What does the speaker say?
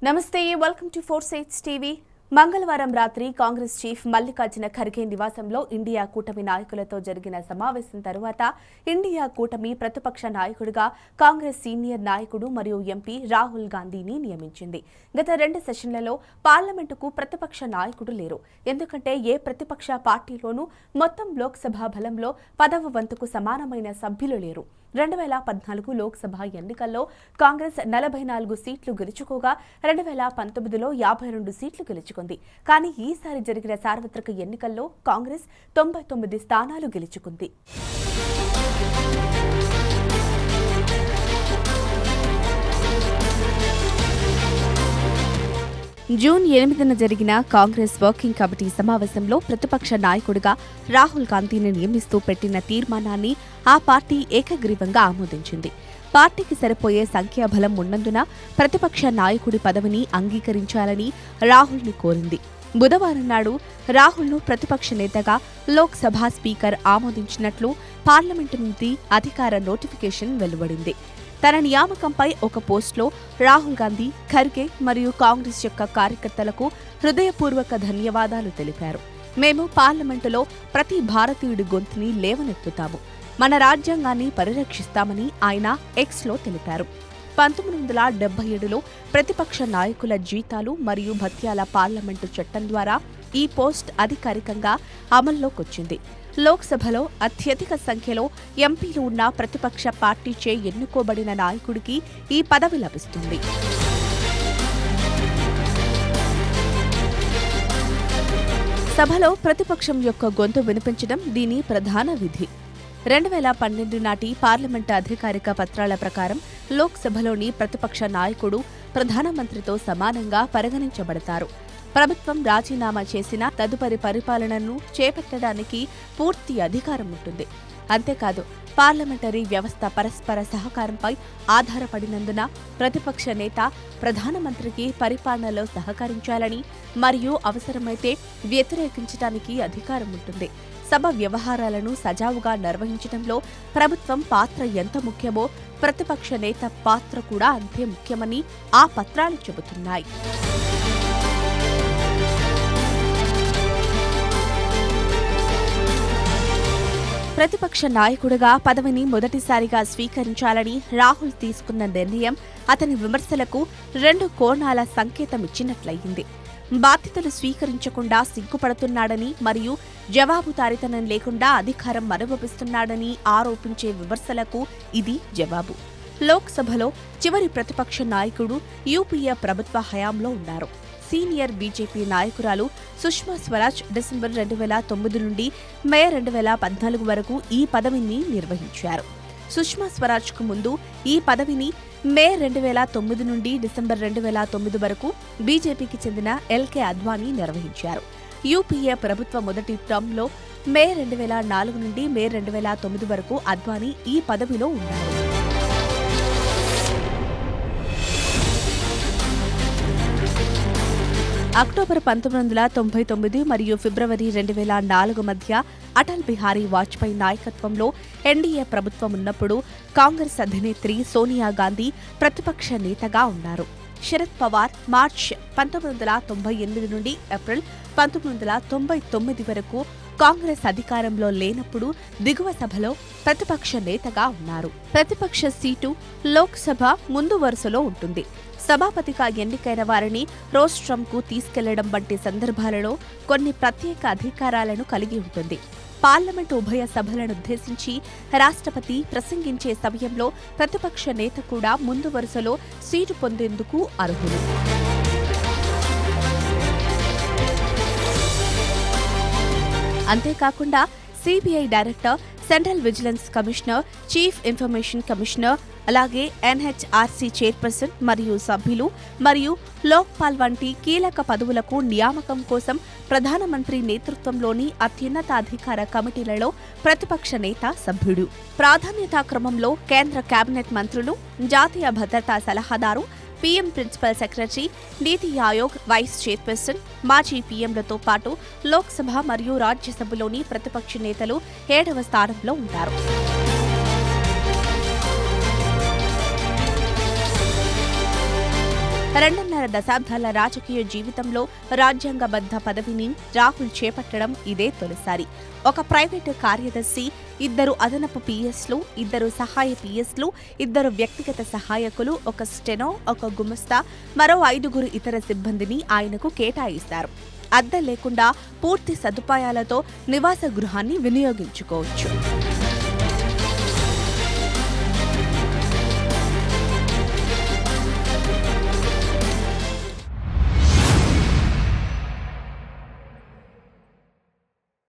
నమస్తే welcome to ఫోర్సైట్స్ TV. మంగళవారం రాత్రి కాంగ్రెస్ చీఫ్ మల్లికార్జున ఖర్గే నివాసంలో ఇండియా కూటమి నాయకులతో జరిగిన సమావేశం తర్వాత ఇండియా కూటమి ప్రతిపక్ష నాయకుడిగా కాంగ్రెస్ సీనియర్ నాయకుడు మరియు ఎంపీ రాహుల్ గాంధీని నియమించింది. గత 2 సెషన్లలో పార్లమెంటుకు ప్రతిపక్ష నాయకుడు లేరు. ఎందుకంటే ఏ ప్రతిపక్ష పార్టీలోనూ మొత్తం లోక్సభ బలంలో 10వ వంతుకు సమానమైన సభ్యులు లేరు. 2014 లోక్సభ ఎన్నికల్లో కాంగ్రెస్ 44 సీట్లు గెలుచుకోగా 2019లో 52 సీట్లు గెలుచుకుంది. కానీ ఈసారి జరిగిన సార్వత్రిక ఎన్నికల్లో కాంగ్రెస్ 99 స్థానాలు గెలుచుకుంది. జూన్ 8న జరిగిన కాంగ్రెస్ వర్కింగ్ కమిటీ సమావేశంలో ప్రతిపక్ష నాయకుడిగా రాహుల్ గాంధీని నియమిస్తూ పెట్టిన తీర్మానాన్ని ఆ పార్టీ ఏకగ్రీవంగా ఆమోదించింది. పార్టీకి సరిపోయే సంఖ్యాబలం ఉన్నందున ప్రతిపక్ష నాయకుడి పదవిని అంగీకరించాలని రాహుల్ని కోరింది. బుధవారం నాడు రాహుల్ను ప్రతిపక్ష నేతగా లోక్సభ స్పీకర్ ఆమోదించినట్లు పార్లమెంటు నుండి అధికార నోటిఫికేషన్ వెలువడింది. తన నియామకంపై ఒక పోస్టులో రాహుల్ గాంధీ, ఖర్గే మరియు కాంగ్రెస్ యొక్క కార్యకర్తలకు హృదయపూర్వక ధన్యవాదాలు తెలిపారు. మేము పార్లమెంటులో ప్రతి భారతీయుడి గొంతుని లేవనెత్తుతాము, మన రాజ్యాంగాన్ని పరిరక్షిస్తామని ఆయన ఎక్స్లో తెలిపారు. 1977లో ప్రతిపక్ష నాయకుల జీతాలు మరియు భత్యాల పార్లమెంటు చట్టం ద్వారా ఈ పోస్ట్ అధికారికంగా అమల్లోకొచ్చింది. లోక్సభలో అత్యధిక సంఖ్యలో ఎంపీలు ఉన్న ప్రతిపక్ష పార్టీచే ఎన్నుకోబడిన నాయకుడికి ఈ పదవి లభిస్తుంది. సభలో ప్రతిపక్షం యొక్క గొంతు వినిపించడం దీని ప్రధాన విధి. 2012 నాటి పార్లమెంటు అధికారిక పత్రాల ప్రకారం లోక్సభలోని ప్రతిపక్ష నాయకుడు ప్రధానమంత్రితో సమానంగా పరిగణించబడతారు. ప్రభుత్వం రాజీనామా చేసిన తదుపరి పరిపాలనను చేపట్టడానికి పూర్తి అధికారం ఉంటుంది. అంతేకాదు, పార్లమెంటరీ వ్యవస్థ పరస్పర సహకారంపై ఆధారపడినందున ప్రతిపక్ష నేత ప్రధానమంత్రికి పరిపాలనలో సహకరించాలని మరియు అవసరమైతే వ్యతిరేకించడానికి అధికారం ఉంటుంది. సభ వ్యవహారాలను సజావుగా నిర్వహించడంలో ప్రభుత్వం పాత్ర ఎంత ముఖ్యమో ప్రతిపక్ష నేత పాత్ర కూడా అంతే ముఖ్యమని ఆ పత్రాలు చెబుతున్నాయి. ప్రతిపక్ష నాయకుడిగా పదవిని మొదటిసారిగా స్వీకరించాలని రాహుల్ తీసుకున్న నిర్ణయం అతని విమర్శలకు 2 కోణాల సంకేతమిచ్చినట్లయింది. బాధ్యతలు స్వీకరించకుండా సిగ్గుపడుతున్నాడని మరియు జవాబుదారీతనం లేకుండా అధికారం అనుభవిస్తున్నాడని ఆరోపించే విమర్శలకు ఇది జవాబు. లోక్సభలో చివరి ప్రతిపక్ష నాయకుడు యూపీఏ ప్రభుత్వ హయాంలో ఉన్నారు. సీనియర్ బీజేపీ నాయకురాలు సుష్మా స్వరాజ్ డిసెంబర్ 2009 నుండి మే 2014 వరకు ఈ పదవిని నిర్వహించారు. సుష్మా స్వరాజ్కు ముందు ఈ పదవిని మే 2009 నుండి డిసెంబర్ 2009 వరకు బీజేపీకి చెందిన ఎల్కే అద్వానీ నిర్వహించారు. యూపీఏ ప్రభుత్వ మొదటి టర్మ్లో మే 2004 నుండి మే 2009 వరకు అద్వానీ ఈ పదవిలో ఉన్నారు. అక్టోబర్ 1999 మరియు ఫిబ్రవరి 2004 మధ్య అటల్ బిహారీ వాజ్పేయి నాయకత్వంలో ఎన్డీఏ ప్రభుత్వం ఉన్నప్పుడు కాంగ్రెస్ అధినేత్రి సోనియా గాంధీ ప్రతిపక్ష నేతగా ఉన్నారు. శరద్ పవార్ మార్చ్ 1998 నుండి ఏప్రిల్ 1999 వరకు కాంగ్రెస్ అధికారంలో లేనప్పుడు దిగువ సభలో ప్రతిపక్ష నేతగా ఉన్నారు. ప్రతిపక్ష సీటు లోక్సభ ముందు వరుసలో ఉంటుంది. సభాపతిగా ఎన్నికైన వారిని రోస్ట్రంకు తీసుకెళ్లడం వంటి సందర్భాలలో కొన్ని ప్రత్యేక అధికారాలను కలిగి ఉంటుంది. పార్లమెంటు ఉభయ సభలనుద్దేశించి రాష్ట్రపతి ప్రసంగించే సమయంలో ప్రతిపక్ష నేత కూడా ముందు వరుసలో సీటు పొందేందుకు అర్హులు. అంతేకాకుండా CBI director, central vigilance commissioner, chief information commissioner, అలాగే ఎన్హెచ్ఆర్సీ చైర్పర్సన్ మరియు సభ్యులు మరియు లోక్పాల్ వంటి కీలక పదవులకు నియామకం కోసం ప్రధానమంత్రి నేతృత్వంలోని అత్యున్నత అధికార కమిటీలలో ప్రతిపక్ష నేత సభ్యుడు. ప్రాధాన్యతా క్రమంలో కేంద్ర కేబినెట్ మంత్రులు, జాతీయ భద్రతా సలహాదారు, పీఎం ప్రిన్సిపల్ సెక్రటరీ, నీతి ఆయోగ్ వైస్ చైర్పర్సన్, మాజీ పీఎంలతో పాటు లోక్సభ మరియు రాజ్యసభలోని ప్రతిపక్ష నేతలు 7వ స్థానంలో ఉంటారు. 2.5 రెండున్నర దశాబ్దాల రాజకీయ జీవితంలో రాజ్యాంగబద్ధ పదవిని రాహుల్ చేపట్టడం ఇదే తొలిసారి. ఒక ప్రైవేటు కార్యదర్శి, 2 అదనపు పిఎస్లు, 2 సహాయ పిఎస్లు, 2 వ్యక్తిగత సహాయకులు, ఒక స్టెనో, ఒక గుమస్తా, మరో 5 ఇతర సిబ్బందిని ఆయనకు కేటాయిస్తారు. అద్దె లేకుండా పూర్తి సదుపాయాలతో నివాస గృహాన్ని వినియోగించుకోవచ్చు.